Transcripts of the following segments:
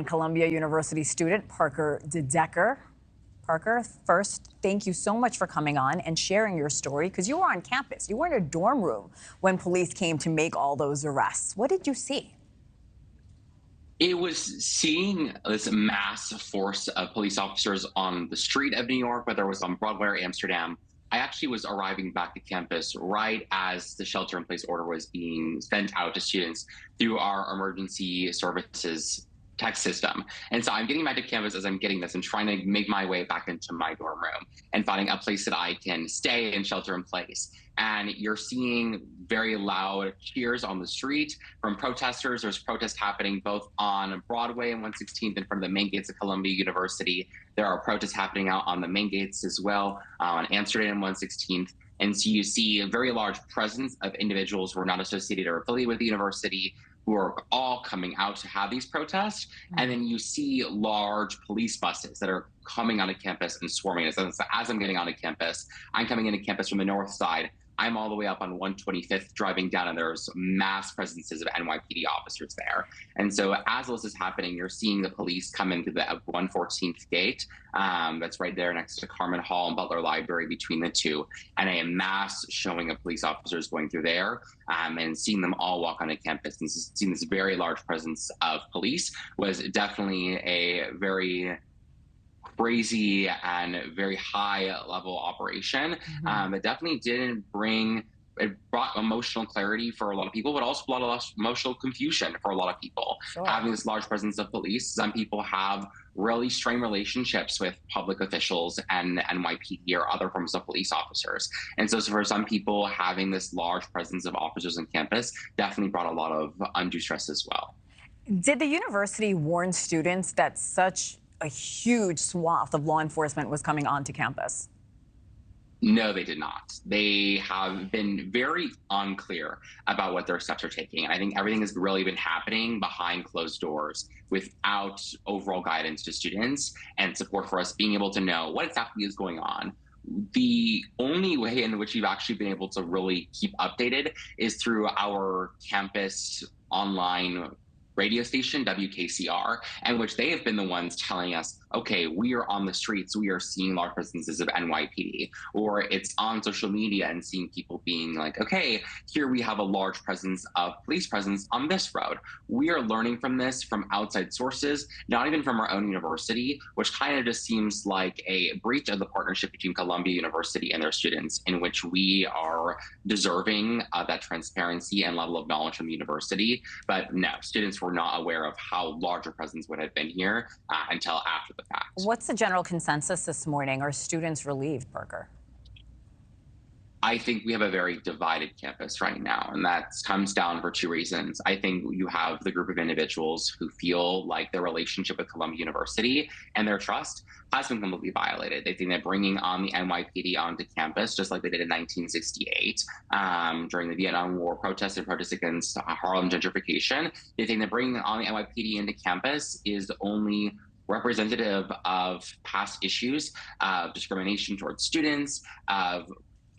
Columbia University student Parker De Deker. Parker, first, thank you so much for coming on and sharing your story, because you were on campus. You were in a dorm room when police came to make all those arrests. What did you see? It was seeing this mass force of police officers on the street of New York, whether it was on Broadway or Amsterdam. I actually was arriving back to campus right as the shelter-in-place order was being sent out to students through our emergency services text system. And so I'm getting back to campus as I'm getting this and trying to make my way back into my dorm room and finding a place that I can stay and shelter in place. And you're seeing very loud cheers on the street from protesters. There's protests happening both on Broadway and 116th in front of the main gates of Columbia University. There are protests happening out on the main gates as well, on Amsterdam and 116th. And so you see a very large presence of individuals who are not associated or affiliated with the university, who are all coming out to have these protests. And then you see large police buses that are coming onto campus and swarming us. As I'm getting onto campus, I'm coming into campus from the north side. I'm all the way up on 125th driving down, and there's mass presences of NYPD officers there. And so as this is happening, you're seeing the police come into the 114th gate. That's right there next to Carmen Hall and Butler Library between the two. And a mass showing of police officers going through there, and seeing them all walk onto campus and seeing this very large presence of police was definitely a very crazy and very high level operation. It definitely it brought emotional clarity for a lot of people, but also a lot of emotional confusion for a lot of people. Sure. Having this large presence of police, some people have really strained relationships with public officials and NYPD or other forms of police officers. And so for some people, having this large presence of officers on campus definitely brought a lot of undue stress as well. Did the university warn students that such a huge swath of law enforcement was coming onto campus? No, they did not. They have been very unclear about what their steps are taking. And I think everything has really been happening behind closed doors without overall guidance to students and support for us being able to know what exactly is going on. The only way in which we've actually been able to really keep updated is through our campus online radio station, WKCR, and which they have been the ones telling us, okay, we are on the streets, we are seeing large presences of NYPD, or it's on social media and seeing people being like, okay, here we have a large presence of police presence on this road. We are learning from this from outside sources, not even from our own university, which kind of just seems like a breach of the partnership between Columbia University and their students, in which we are deserving that transparency and level of knowledge from the university. But no, students were not aware of how large a presence would have been here until after the fact. What's the general consensus this morning? Are students relieved, Parker? I think we have a very divided campus right now, and that comes down for two reasons. I think you have the group of individuals who feel like their relationship with Columbia University and their trust has been completely violated. They think that bringing on the NYPD onto campus, just like they did in 1968 during the Vietnam War protests and protests against Harlem gentrification, they think that bringing on the NYPD into campus is the only representative of past issues of discrimination towards students, of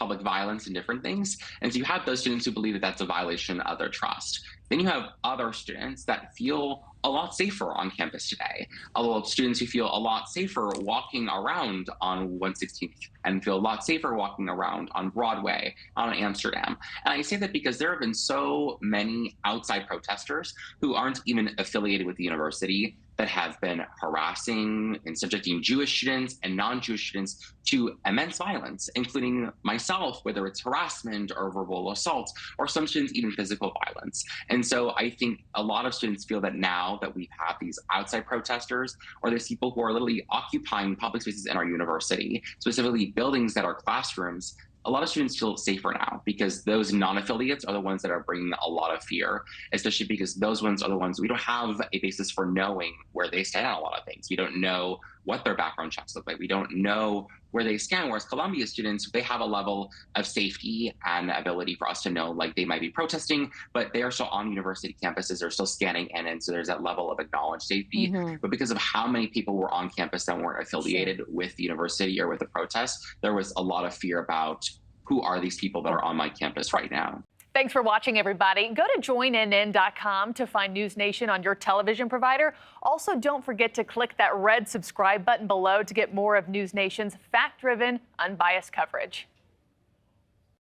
public violence and different things. And so you have those students who believe that that's a violation of their trust. Then you have other students that feel a lot safer on campus today. A lot of students who feel a lot safer walking around on 116th and feel a lot safer walking around on Broadway, on Amsterdam. And I say that because there have been so many outside protesters who aren't even affiliated with the university that have been harassing and subjecting Jewish students and non-Jewish students to immense violence, including myself, whether it's harassment or verbal assault, or some students even physical violence. And so I think a lot of students feel that now that we have these outside protesters, or there's people who are literally occupying public spaces in our university, specifically buildings that are classrooms, a lot of students feel safer now because those non-affiliates are the ones that are bringing a lot of fear, especially because those ones are the ones we don't have a basis for knowing where they stand on a lot of things. We don't know what their background checks look like. We don't know where they stand, whereas Columbia students, they have a level of safety and ability for us to know, like they might be protesting, but they are still on university campuses, they're still scanning in, and so there's that level of acknowledged safety. But because of how many people were on campus that weren't affiliated with the university or with the protest, there was a lot of fear about who are these people that are on my campus right now. Thanks for watching, everybody. Go to joinnn.com to find NewsNation on your television provider. Also, don't forget to click that red subscribe button below to get more of NewsNation's fact-driven, unbiased coverage.